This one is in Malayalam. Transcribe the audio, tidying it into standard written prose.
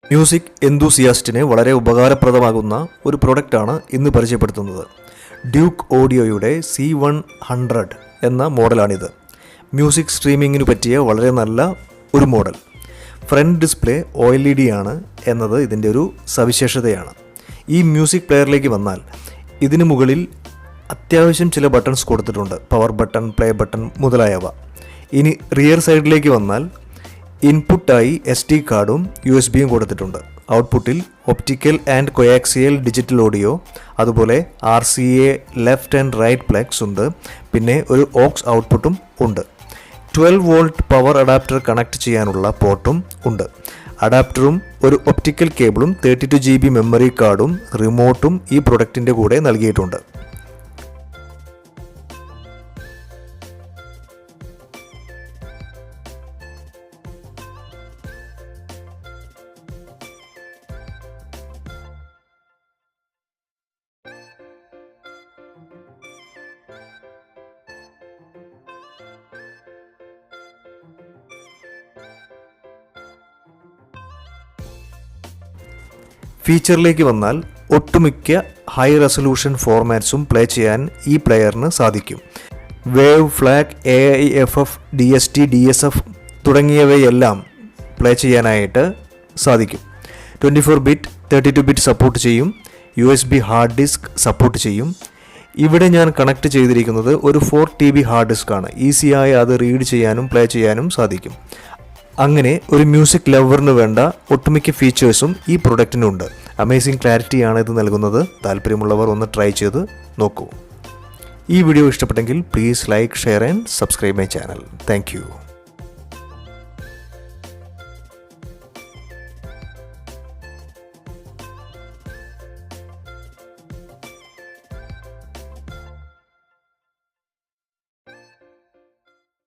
മ്യൂസിക് എന്തൂസിയാസ്റ്റിന് വളരെ ഉപകാരപ്രദമാകുന്ന ഒരു പ്രൊഡക്റ്റാണ് ഇന്ന് പരിചയപ്പെടുത്തുന്നത്. ഡ്യൂക്ക് ഓഡിയോയുടെ C100 എന്ന മോഡലാണിത്. മ്യൂസിക് സ്ട്രീമിങ്ങിന് പറ്റിയ വളരെ നല്ല ഒരു മോഡൽ. ഫ്രണ്ട് ഡിസ്പ്ലേ OLED ആണ് എന്നത് ഇതിൻ്റെ ഒരു സവിശേഷതയാണ്. ഈ മ്യൂസിക് പ്ലെയറിലേക്ക് വന്നാൽ ഇതിന് മുകളിൽ അത്യാവശ്യം ചില ബട്ടൺസ് കൊടുത്തിട്ടുണ്ട്. പവർ ബട്ടൺ, പ്ലേ ബട്ടൺ മുതലായവ. ഇനി റിയർ സൈഡിലേക്ക് വന്നാൽ ഇൻപുട്ടായി SD കാർഡും USBയും കൊടുത്തിട്ടുണ്ട്. ഔട്ട്പുട്ടിൽ optical and coaxial digital audio, അതുപോലെ RCA left and right plugs ഉണ്ട്. പിന്നെ ഒരു ഓക്സ് ഔട്ട്പുട്ടും ഉണ്ട്. 12 വോൾട്ട് പവർ അഡാപ്റ്റർ കണക്ട് ചെയ്യാനുള്ള പോർട്ടും ഉണ്ട്. അഡാപ്റ്ററും ഒരു ഒപ്റ്റിക്കൽ കേബിളും 32 GB മെമ്മറി കാർഡും റിമോട്ടും ഈ പ്രൊഡക്റ്റിൻ്റെ കൂടെ നൽകിയിട്ടുണ്ട്. ഫീച്ചറിലേക്ക് വന്നാൽ ഒട്ടുമിക്ക ഹൈ റെസൊല്യൂഷൻ ഫോർമാറ്റ്സും പ്ലേ ചെയ്യാൻ ഈ പ്ലെയറിന് സാധിക്കും. Wave, flag, AIFF, DST, DSF തുടങ്ങിയവയെല്ലാം പ്ലേ ചെയ്യാനായിട്ട് സാധിക്കും. 24 ബിറ്റ് 32 ബിറ്റ് സപ്പോർട്ട് ചെയ്യും. USB ഹാർഡ് ഡിസ്ക് സപ്പോർട്ട് ചെയ്യും. ഇവിടെ ഞാൻ കണക്ട് ചെയ്തിരിക്കുന്നത് ഒരു 4 TB ഹാർഡ് ഡിസ്ക്കാണ്. ഈസിയായി അത് റീഡ് ചെയ്യാനും പ്ലേ ചെയ്യാനും സാധിക്കും. അങ്ങനെ ഒരു മ്യൂസിക് ലവറിന് വേണ്ട ഒട്ടുമിക്ക ഫീച്ചേഴ്സും ഈ പ്രൊഡക്റ്റിനുണ്ട്. അമേസിംഗ് ക്ലാരിറ്റിയാണ് ഇത് നൽകുന്നത്. താല്പര്യമുള്ളവർ ഒന്ന് ട്രൈ ചെയ്ത് നോക്കൂ. ഈ വീഡിയോ ഇഷ്ടപ്പെട്ടെങ്കിൽ please like, share and subscribe my channel. Thank you.